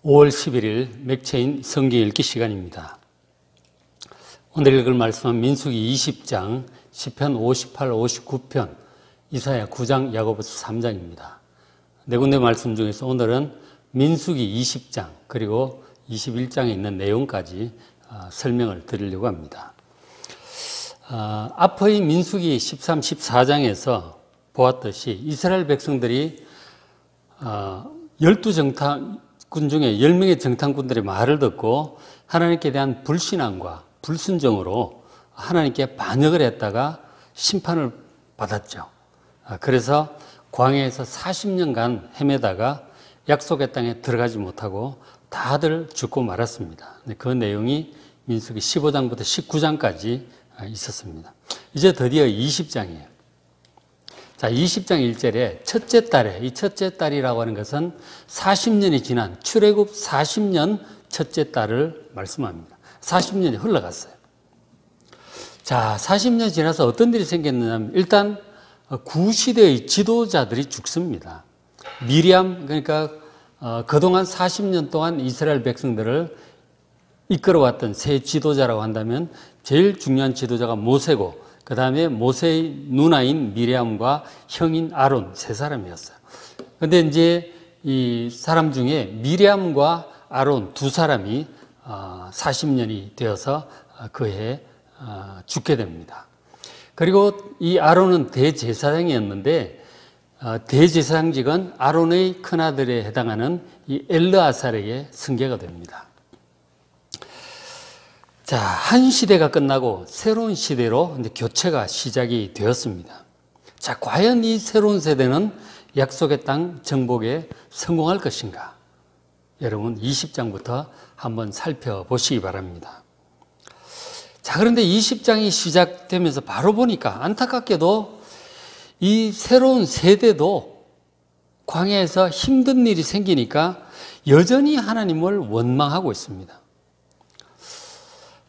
5월 11일 맥체인 성경 읽기 시간입니다. 오늘 읽을 말씀은 민수기 20장, 시편 58, 59편, 이사야 9장, 야고보서 3장입니다. 네 군데 말씀 중에서 오늘은 민수기 20장 그리고 21장에 있는 내용까지 설명을 드리려고 합니다. 앞의 민수기 13, 14장에서 보았듯이 이스라엘 백성들이 12정탐꾼 중에 10명의 정탐꾼들의 말을 듣고 하나님께 대한 불신앙과 불순종으로 하나님께 반역을 했다가 심판을 받았죠. 그래서 광야에서 40년간 헤매다가 약속의 땅에 들어가지 못하고 다들 죽고 말았습니다. 그 내용이 민수기 15장부터 19장까지 있었습니다. 이제 드디어 20장이에요. 자, 20장 1절에 첫째 달에, 이 첫째 달이라고 하는 것은 40년이 지난 출애굽 40년 첫째 달을 말씀합니다. 40년이 흘러갔어요. 자, 40년이 지나서 어떤 일이 생겼느냐면 일단 구시대의 지도자들이 죽습니다. 미리암, 그러니까 그동안 40년 동안 이스라엘 백성들을 이끌어왔던 새 지도자라고 한다면 제일 중요한 지도자가 모세고 그 다음에 모세의 누나인 미리암과 형인 아론 세 사람이었어요. 그런데 이제 이 사람 중에 미리암과 아론 두 사람이 40년이 되어서 그 해에 죽게 됩니다. 그리고 이 아론은 대제사장이었는데 대제사장직은 아론의 큰아들에 해당하는 이 엘르아살에게 승계가 됩니다. 자, 한 시대가 끝나고 새로운 시대로 이제 교체가 시작이 되었습니다. 자, 과연 이 새로운 세대는 약속의 땅 정복에 성공할 것인가? 여러분 20장부터 한번 살펴보시기 바랍니다. 자, 그런데 20장이 시작되면서 바로 보니까 안타깝게도 이 새로운 세대도 광야에서 힘든 일이 생기니까 여전히 하나님을 원망하고 있습니다.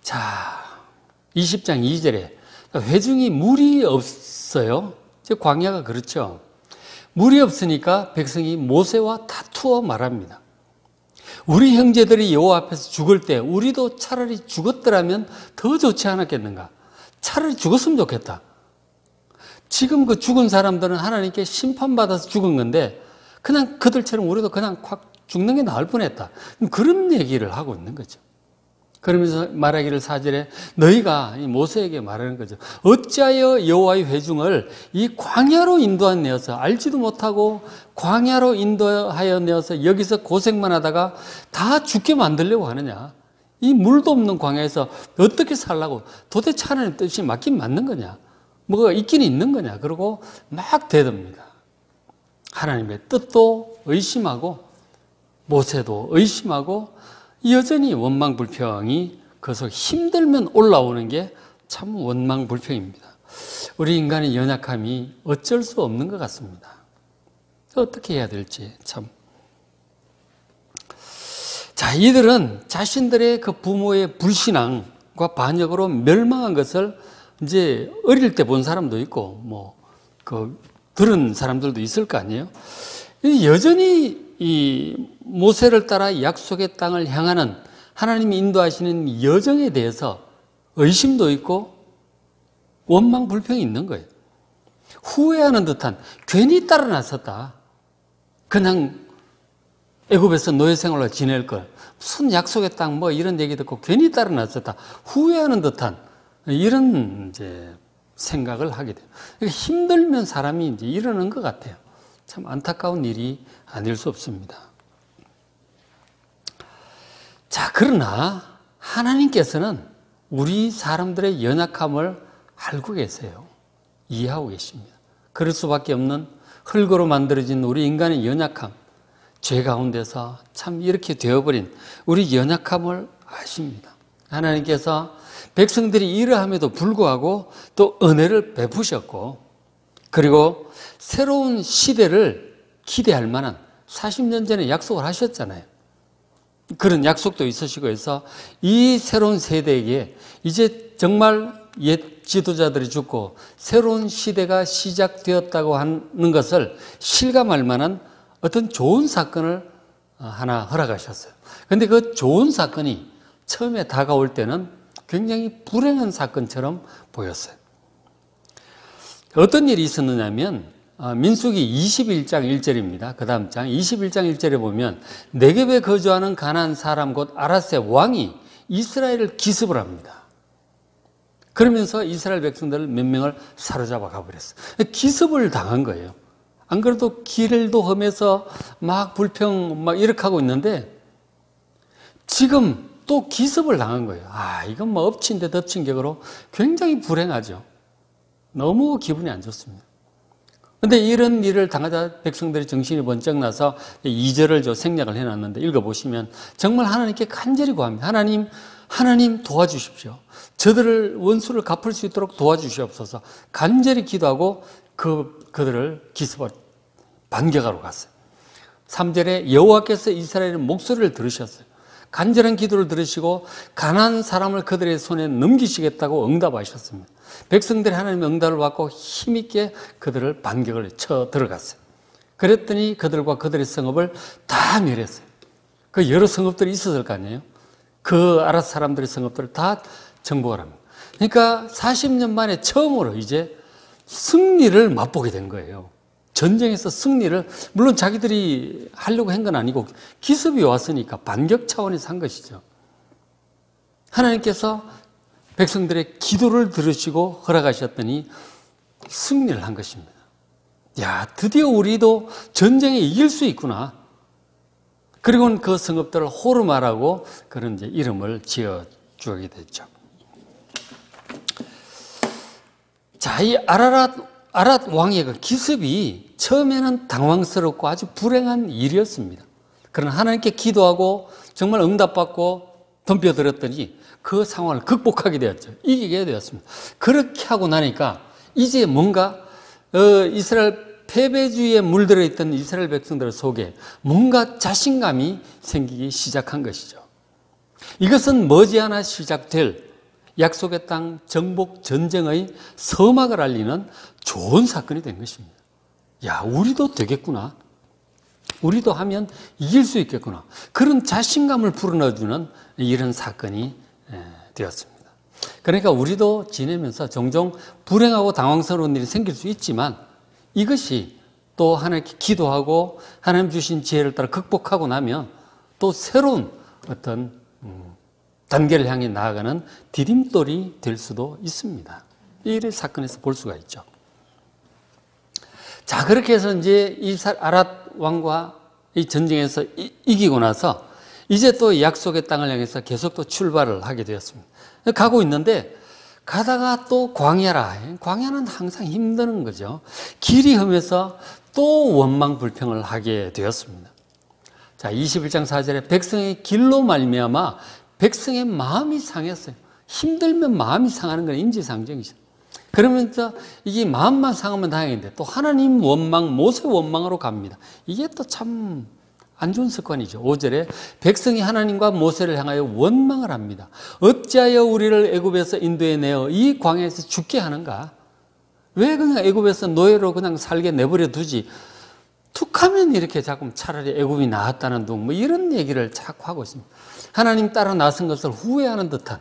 자, 20장 2절에 회중이 물이 없어요. 광야가 그렇죠. 물이 없으니까 백성이 모세와 다투어 말합니다. 우리 형제들이 여호와 앞에서 죽을 때 우리도 차라리 죽었더라면 더 좋지 않았겠는가? 차라리 죽었으면 좋겠다. 지금 그 죽은 사람들은 하나님께 심판받아서 죽은 건데 그냥 그들처럼 우리도 그냥 확 죽는 게 나을 뻔했다. 그런 얘기를 하고 있는 거죠. 그러면서 말하기를 4절에 너희가 모세에게 말하는 거죠. 어찌하여 여호와의 회중을 이 광야로 인도하내어서 알지도 못하고 광야로 인도하여 내어서 여기서 고생만 하다가 다 죽게 만들려고 하느냐. 이 물도 없는 광야에서 어떻게 살라고 도대체 하나님 뜻이 맞긴 맞는 거냐. 뭐가 있긴 있는 거냐. 그러고 막 대듭니다. 하나님의 뜻도 의심하고 모세도 의심하고 여전히 원망불평이 그래서 힘들면 올라오는 게 참 원망불평입니다. 우리 인간의 연약함이 어쩔 수 없는 것 같습니다. 어떻게 해야 될지 참. 자, 이들은 자신들의 그 부모의 불신앙과 반역으로 멸망한 것을 이제 어릴 때 본 사람도 있고 들은 사람들도 있을 거 아니에요. 여전히 이 모세를 따라 약속의 땅을 향하는 하나님이 인도하시는 여정에 대해서 의심도 있고 원망불평이 있는 거예요. 후회하는 듯한 괜히 따라 나섰다. 그냥 애굽에서 노예 생활로 지낼 걸 무슨 약속의 땅 이런 얘기 듣고 괜히 따라 나섰다. 후회하는 듯한 이런 이제 생각을 하게 돼요. 힘들면 사람이 이제 이러는 것 같아요. 참 안타까운 일이 아닐 수 없습니다. 자, 그러나 하나님께서는 우리 사람들의 연약함을 알고 계세요. 이해하고 계십니다. 그럴 수밖에 없는 흙으로 만들어진 우리 인간의 연약함, 죄 가운데서 참 이렇게 되어버린 우리 연약함을 아십니다. 하나님께서 백성들이 이러함에도 불구하고 또 은혜를 베푸셨고 그리고 새로운 시대를 기대할 만한 40년 전에 약속을 하셨잖아요. 그런 약속도 있으시고 해서 이 새로운 세대에게 이제 정말 옛 지도자들이 죽고 새로운 시대가 시작되었다고 하는 것을 실감할 만한 어떤 좋은 사건을 하나 허락하셨어요. 근데 그 좋은 사건이 처음에 다가올 때는 굉장히 불행한 사건처럼 보였어요. 어떤 일이 있었느냐면 민수기 21장 1절입니다. 그 다음 장 21장 1절에 보면 네겝에 거주하는 가나안 사람 곧 아라스의 왕이 이스라엘을 기습을 합니다. 그러면서 이스라엘 백성들 몇 명을 사로잡아 가버렸어요. 기습을 당한 거예요. 안 그래도 길도 험해서 막 불평 막 이렇게 하고 있는데 지금 또 기습을 당한 거예요. 이건 뭐 엎친 데 덮친 격으로 굉장히 불행하죠. 너무 기분이 안 좋습니다. 근데 이런 일을 당하자 백성들이 정신이 번쩍 나서 2절을 생략을 해놨는데 읽어보시면 정말 하나님께 간절히 구합니다. 하나님 도와주십시오. 저들을 원수를 갚을 수 있도록 도와주시옵소서. 간절히 기도하고 그들을 기습을 반격하러 갔어요. 3절에 여호와께서 이스라엘의 목소리를 들으셨어요. 간절한 기도를 들으시고 가난한 사람을 그들의 손에 넘기시겠다고 응답하셨습니다. 백성들이 하나님의 응답을 받고 힘있게 그들을 반격을 쳐 들어갔어요. 그랬더니 그들과 그들의 성읍을 다 멸했어요. 그 여러 성읍들이 있었을 거 아니에요. 그 아라스 사람들의 성읍들을 다 정복을 합니다. 그러니까 40년 만에 처음으로 이제 승리를 맛보게 된 거예요. 전쟁에서 승리를, 물론 자기들이 하려고 한 건 아니고 기습이 왔으니까 반격 차원에서 한 것이죠. 하나님께서 백성들의 기도를 들으시고 허락하셨더니 승리를 한 것입니다. 야, 드디어 우리도 전쟁에 이길 수 있구나. 그리고는 그 성읍들을 호르마라고 그런 이제 이름을 지어주게 됐죠. 자, 이 아랏 왕의 그 기습이 처음에는 당황스럽고 아주 불행한 일이었습니다. 그러나 하나님께 기도하고 정말 응답받고 덤벼들었더니 그 상황을 극복하게 되었죠. 이기게 되었습니다. 그렇게 하고 나니까 이제 뭔가 이스라엘 패배주의에 물들어 있던 이스라엘 백성들 속에 뭔가 자신감이 생기기 시작한 것이죠. 이것은 머지않아 시작될 약속의 땅 정복 전쟁의 서막을 알리는 좋은 사건이 된 것입니다. 야, 우리도 되겠구나. 우리도 하면 이길 수 있겠구나. 그런 자신감을 불어넣어주는 이런 사건이 되었습니다. 그러니까 우리도 지내면서 종종 불행하고 당황스러운 일이 생길 수 있지만 이것이 또 하나님께 기도하고 하나님 주신 지혜를 따라 극복하고 나면 또 새로운 어떤 단계를 향해 나아가는 디딤돌이 될 수도 있습니다. 이 사건에서 볼 수가 있죠. 자, 그렇게 해서 이제 이 아랏 왕과 이 전쟁에서 이기고 나서 이제 또 약속의 땅을 향해서 계속 또 출발을 하게 되었습니다. 가고 있는데 가다가 또 광야라. 광야는 항상 힘드는 거죠. 길이 험해서 또 원망 불평을 하게 되었습니다. 자, 21장 4절에 백성의 길로 말미암아 백성의 마음이 상했어요. 힘들면 마음이 상하는 건 인지상정이죠. 그러면서 이게 마음만 상하면 다행인데 또 하나님 원망, 모세 원망으로 갑니다. 이게 또 참 안 좋은 습관이죠. 5절에 백성이 하나님과 모세를 향하여 원망을 합니다. 어찌하여 우리를 애굽에서 인도해 내어 이 광야에서 죽게 하는가? 왜 그냥 애굽에서 노예로 그냥 살게 내버려 두지? 툭하면 이렇게 자꾸 차라리 애굽이 나았다는 둥 뭐 이런 얘기를 자꾸 하고 있습니다. 하나님 따라 나선 것을 후회하는 듯한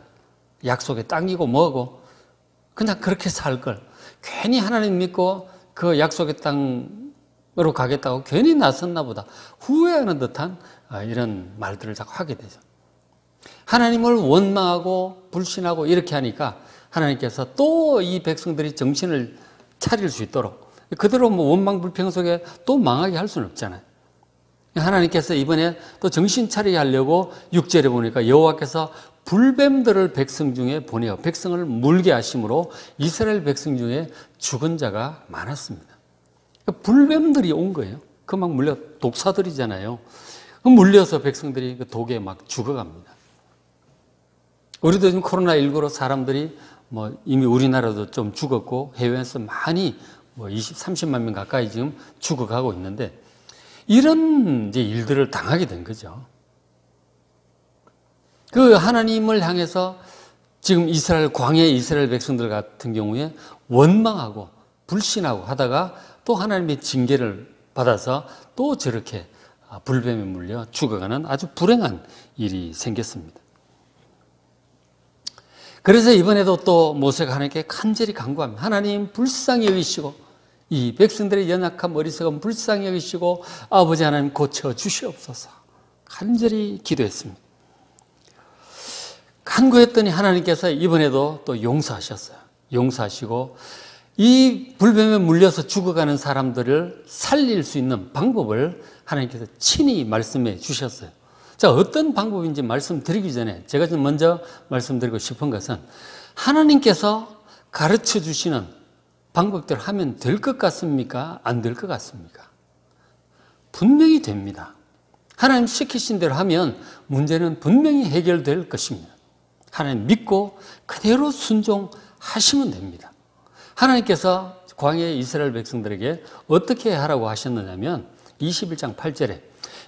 약속의 땅이고 뭐고 그냥 그렇게 살 걸. 괜히 하나님 믿고 그 약속의 땅으로 가겠다고 괜히 나섰나 보다. 후회하는 듯한 이런 말들을 자꾸 하게 되죠. 하나님을 원망하고 불신하고 이렇게 하니까 하나님께서 또 이 백성들이 정신을 차릴 수 있도록 그대로 뭐 원망 불평 속에 또 망하게 할 수는 없잖아요. 하나님께서 이번에 또 정신 차리게 하려고 6절에 보니까 여호와께서 불뱀들을 백성 중에 보내어 백성을 물게 하심으로 이스라엘 백성 중에 죽은 자가 많았습니다. 그러니까 불뱀들이 온 거예요. 그 막 물려 독사들이잖아요. 물려서 백성들이 그 독에 막 죽어갑니다. 우리도 지금 코로나19로 사람들이 뭐 이미 우리나라도 좀 죽었고 해외에서 많이 뭐 30만 명 가까이 지금 죽어가고 있는데 이런 이제 일들을 당하게 된 거죠. 그 하나님을 향해서 지금 광야의 이스라엘 백성들 같은 경우에 원망하고 불신하고 하다가 또 하나님의 징계를 받아서 또 저렇게 불뱀에 물려 죽어가는 아주 불행한 일이 생겼습니다. 그래서 이번에도 또 모세가 하나님께 간절히 간구합니다. 하나님 불쌍히 여기시고 이 백성들의 연약한 어리석은 불쌍히 여기시고 아버지 하나님 고쳐 주시옵소서. 간절히 기도했습니다. 간구했더니 하나님께서 이번에도 또 용서하셨어요. 용서하시고 이 불뱀에 물려서 죽어가는 사람들을 살릴 수 있는 방법을 하나님께서 친히 말씀해 주셨어요. 자, 어떤 방법인지 말씀드리기 전에 제가 좀 먼저 말씀드리고 싶은 것은 하나님께서 가르쳐 주시는 방법대로 하면 될 것 같습니까? 안 될 것 같습니까? 분명히 됩니다. 하나님 시키신 대로 하면 문제는 분명히 해결될 것입니다. 하나님 믿고 그대로 순종하시면 됩니다. 하나님께서 광야의 이스라엘 백성들에게 어떻게 하라고 하셨느냐면 21장 8절에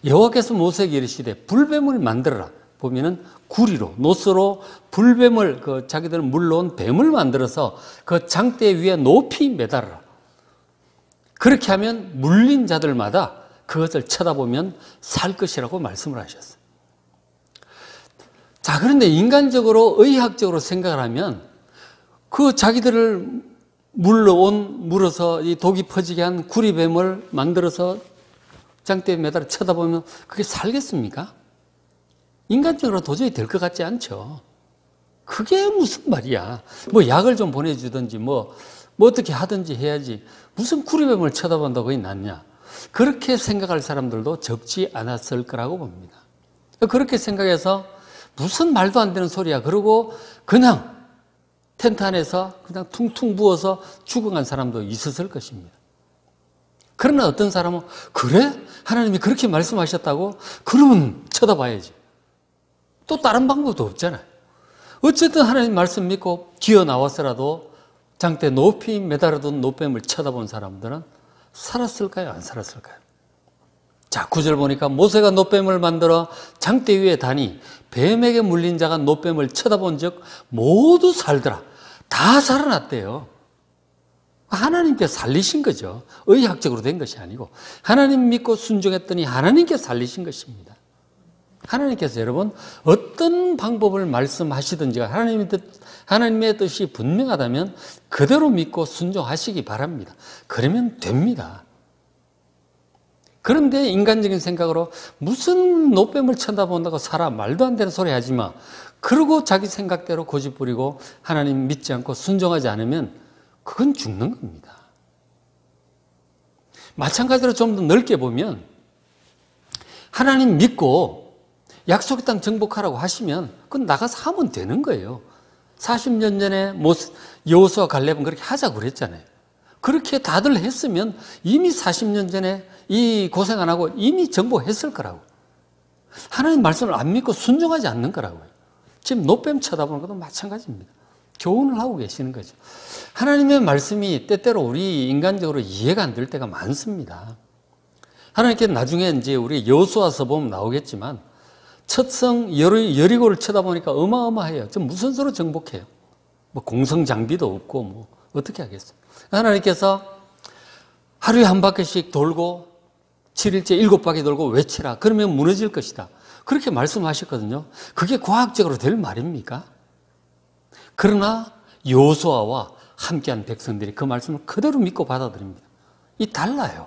여호와께서 모세에게 이르시되 불뱀을 만들어라. 보면은 구리로 노스로 불뱀을 자기들은 물러온 뱀을 만들어서 그 장대 위에 높이 매달아라. 그렇게 하면 물린 자들마다 그것을 쳐다보면 살 것이라고 말씀을 하셨어요. 자, 그런데 인간적으로 의학적으로 생각을 하면 그 자기들을 물어서 이 독이 퍼지게 한 구리뱀을 만들어서 장대에 매달아 쳐다보면 그게 살겠습니까? 인간적으로 도저히 될 것 같지 않죠. 그게 무슨 말이야. 뭐 약을 좀 보내주든지 뭐 어떻게 하든지 해야지. 무슨 구리뱀을 쳐다본다고 그게 낫냐. 그렇게 생각할 사람들도 적지 않았을 거라고 봅니다. 그렇게 생각해서 무슨 말도 안 되는 소리야. 그러고 그냥 텐트 안에서 그냥 퉁퉁 부어서 죽어간 사람도 있었을 것입니다. 그러나 어떤 사람은 그래? 하나님이 그렇게 말씀하셨다고? 그러면 쳐다봐야지. 또 다른 방법도 없잖아요. 어쨌든 하나님 말씀 믿고 기어 나왔더라도 장대 높이 매달아둔 노뱀을 쳐다본 사람들은 살았을까요? 안 살았을까요? 자, 9절 보니까 모세가 노뱀을 만들어 장대 위에 다니 뱀에게 물린 자가 노뱀을 쳐다본 즉 모두 살더라. 다 살아났대요. 하나님께서 살리신 거죠. 의학적으로 된 것이 아니고 하나님 믿고 순종했더니 하나님께서 살리신 것입니다. 하나님께서 여러분 어떤 방법을 말씀하시든지가 하나님의 뜻이 분명하다면 그대로 믿고 순종하시기 바랍니다. 그러면 됩니다. 그런데 인간적인 생각으로 무슨 노뱀을 쳐다본다고 살아 말도 안 되는 소리 하지 마. 그러고 자기 생각대로 고집 부리고 하나님 믿지 않고 순종하지 않으면 그건 죽는 겁니다. 마찬가지로 좀 더 넓게 보면 하나님 믿고 약속의 땅 정복하라고 하시면 그건 나가서 하면 되는 거예요. 40년 전에 여호수아 갈렙은 그렇게 하자고 그랬잖아요. 그렇게 다들 했으면 이미 40년 전에 이 고생 안 하고 이미 정복했을 거라고. 하나님 말씀을 안 믿고 순종하지 않는 거라고요. 지금 노뱀 쳐다보는 것도 마찬가지입니다. 교훈을 하고 계시는 거죠. 하나님의 말씀이 때때로 우리 인간적으로 이해가 안 될 때가 많습니다. 하나님께서 나중에 이제 우리 여호수아서 보면 나오겠지만 첫성 여리고를 쳐다보니까 어마어마해요. 저 무슨 수로 정복해요? 뭐 공성 장비도 없고 뭐 어떻게 하겠어요? 하나님께서 하루에 한 바퀴씩 돌고 7일째 7바퀴 돌고 외치라. 그러면 무너질 것이다. 그렇게 말씀하셨거든요. 그게 과학적으로 될 말입니까? 그러나 여호수아와 함께한 백성들이 그 말씀을 그대로 믿고 받아들입니다. 이 달라요.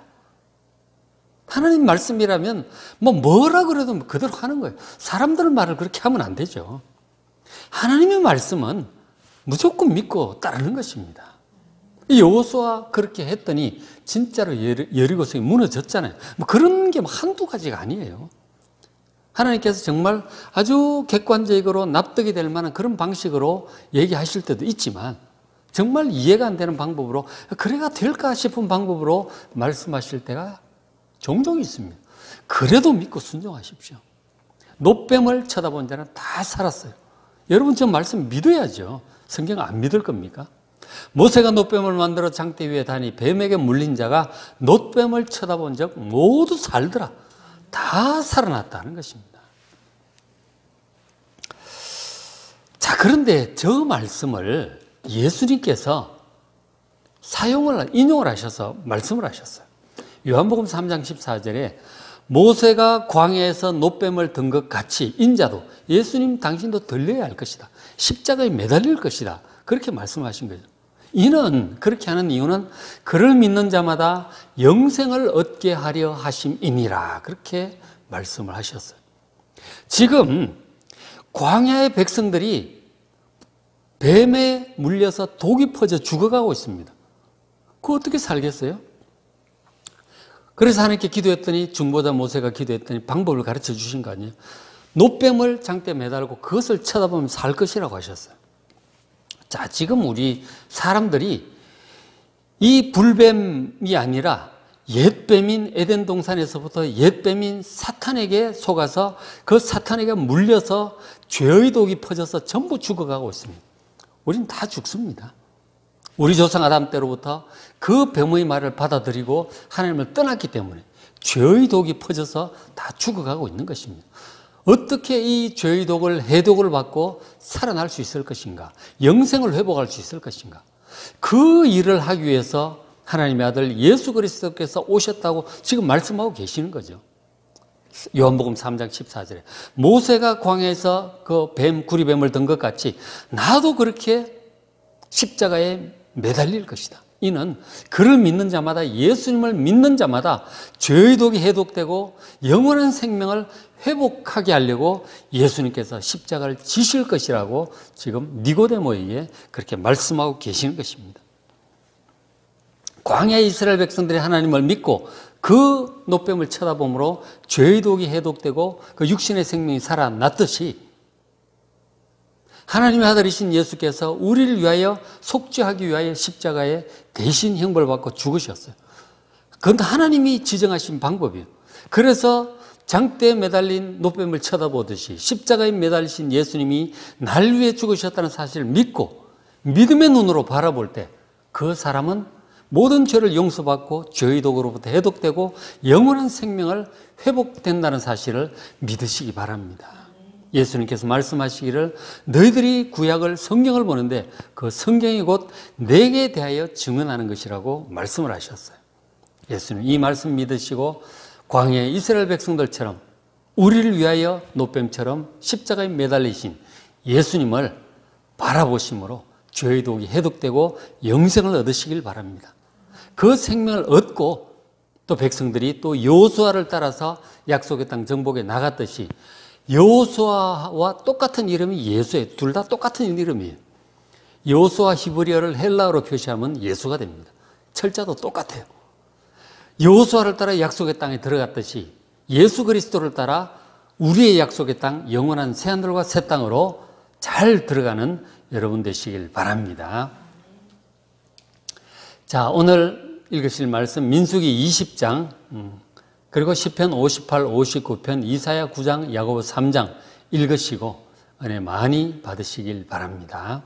하나님 말씀이라면 뭐라 그래도 그대로 하는 거예요. 사람들 말을 그렇게 하면 안 되죠. 하나님의 말씀은 무조건 믿고 따르는 것입니다. 여호수아 그렇게 했더니 진짜로 여리고성이 무너졌잖아요. 뭐 그런 게 한두 가지가 아니에요. 하나님께서 정말 아주 객관적으로 납득이 될 만한 그런 방식으로 얘기하실 때도 있지만 정말 이해가 안 되는 방법으로 그래가 될까 싶은 방법으로 말씀하실 때가 종종 있습니다. 그래도 믿고 순종하십시오. 노뱀을 쳐다본 자는 다 살았어요. 여러분 저 말씀 믿어야죠. 성경 안 믿을 겁니까? 모세가 노뱀을 만들어 장대 위에 다니 뱀에게 물린 자가 노뱀을 쳐다본 적 모두 살더라. 다 살아났다는 것입니다. 자, 그런데 저 말씀을 예수님께서 인용을 하셔서 말씀을 하셨어요. 요한복음 3장 14절에 모세가 광야에서 노뱀을 든 것 같이 인자도 예수님 당신도 들려야 할 것이다. 십자가에 매달릴 것이다. 그렇게 말씀하신 거죠. 이는 그렇게 하는 이유는 그를 믿는 자마다 영생을 얻게 하려 하심이니라. 그렇게 말씀을 하셨어요. 지금 광야의 백성들이 뱀에 물려서 독이 퍼져 죽어가고 있습니다. 그거 어떻게 살겠어요? 그래서 하나님께 기도했더니 중보자 모세가 기도했더니 방법을 가르쳐 주신 거 아니에요? 노뱀을 장대에 매달고 그것을 쳐다보면 살 것이라고 하셨어요. 자, 지금 우리 사람들이 이 불뱀이 아니라 옛뱀인 에덴 동산에서부터 옛뱀인 사탄에게 속아서 그 사탄에게 물려서 죄의 독이 퍼져서 전부 죽어가고 있습니다. 우리는 다 죽습니다. 우리 조상 아담 때로부터 그 뱀의 말을 받아들이고 하나님을 떠났기 때문에 죄의 독이 퍼져서 다 죽어가고 있는 것입니다. 어떻게 이 죄의 독을 해독을 받고 살아날 수 있을 것인가? 영생을 회복할 수 있을 것인가? 그 일을 하기 위해서 하나님의 아들 예수 그리스도께서 오셨다고 지금 말씀하고 계시는 거죠. 요한복음 3장 14절에 모세가 광야에서 그 구리뱀을 든 것 같이 나도 그렇게 십자가에 매달릴 것이다. 이는 그를 믿는 자마다 예수님을 믿는 자마다 죄의 독이 해독되고 영원한 생명을 회복하게 하려고 예수님께서 십자가를 지실 것이라고 지금 니고데모에게 그렇게 말씀하고 계시는 것입니다. 광야의 이스라엘 백성들이 하나님을 믿고 그 노뱀을 쳐다보므로 죄의 독이 해독되고 그 육신의 생명이 살아났듯이 하나님의 아들이신 예수께서 우리를 위하여 속죄하기 위하여 십자가에 대신 형벌을 받고 죽으셨어요. 그건 하나님이 지정하신 방법이에요. 그래서 장대에 매달린 노뱀을 쳐다보듯이 십자가에 매달리신 예수님이 날 위해 죽으셨다는 사실을 믿고 믿음의 눈으로 바라볼 때 그 사람은 모든 죄를 용서받고 죄의 독으로부터 해독되고 영원한 생명을 회복된다는 사실을 믿으시기 바랍니다. 예수님께서 말씀하시기를 너희들이 구약을 성경을 보는데 그 성경이 곧 내게 대하여 증언하는 것이라고 말씀을 하셨어요. 예수님 이 말씀 믿으시고 광야의 이스라엘 백성들처럼 우리를 위하여 노뱀처럼 십자가에 매달리신 예수님을 바라보심으로 죄의 독이 해독되고 영생을 얻으시길 바랍니다. 그 생명을 얻고 또 백성들이 또 여호수아를 따라서 약속의 땅 정복에 나갔듯이 여호수아와 똑같은 이름이 예수예요. 둘 다 똑같은 이름이에요. 여호수아 히브리어를 헬라어로 표시하면 예수가 됩니다. 철자도 똑같아요. 여호수아를 따라 약속의 땅에 들어갔듯이 예수 그리스도를 따라 우리의 약속의 땅 영원한 새하늘과 새 땅으로 잘 들어가는 여러분 되시길 바랍니다. 자, 오늘 읽으실 말씀 민수기 20장 그리고 시편 58, 59편, 이사야 9장, 야고보 3장 읽으시고 은혜 많이 받으시길 바랍니다.